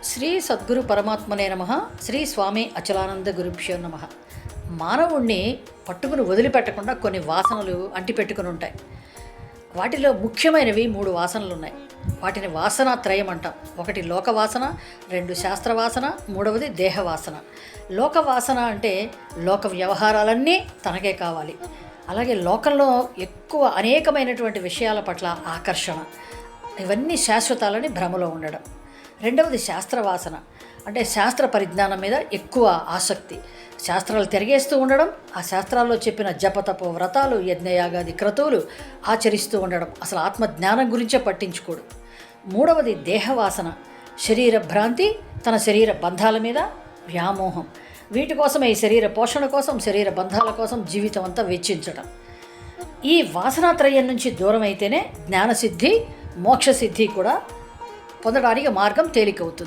శ్రీ సద్గురు పరమాత్మనే నమః. శ్రీ స్వామి అచలానంద గురుభ్యో నమః. మానవుణ్ణి పట్టుకుని వదిలిపెట్టకుండా కొన్ని వాసనలు అంటిపెట్టుకుని ఉంటాయి. వాటిలో ముఖ్యమైనవి 3 వాసనలు ఉన్నాయి. వాటిని వాసనాత్రయం అంటాం. ఒకటి లోకవాసన, 2 శాస్త్రవాసన, 3వది దేహవాసన. లోకవాసన అంటే లోక వ్యవహారాలన్నీ తనకే కావాలి. అలాగే లోకంలో ఎక్కువ అనేకమైనటువంటి విషయాల పట్ల ఆకర్షణ, ఇవన్నీ శాశ్వతాలని భ్రమలో ఉండడం. 2వది శాస్త్రవాసన అంటే శాస్త్ర పరిజ్ఞానం మీద ఎక్కువ ఆసక్తి, శాస్త్రాలు తిరిగేస్తూ ఉండడం, ఆ శాస్త్రాల్లో చెప్పిన జపతపో వ్రతాలు, యజ్ఞయాగాది క్రతువులు ఆచరిస్తూ ఉండడం, అసలు ఆత్మజ్ఞానం గురించే పట్టించుకోడు. 3వది దేహవాసన, శరీర భ్రాంతి, తన శరీర బంధాల మీద వ్యామోహం. వీటి కోసమే ఈ శరీర పోషణ కోసం, శరీర బంధాల కోసం జీవితం అంతా వెచ్చించడం. ఈ వాసనాత్రయం నుంచి దూరం అయితేనే జ్ఞానసిద్ధి, మోక్షసిద్ధి కూడా పొందడానికి మార్గం తేలికవుతుంది.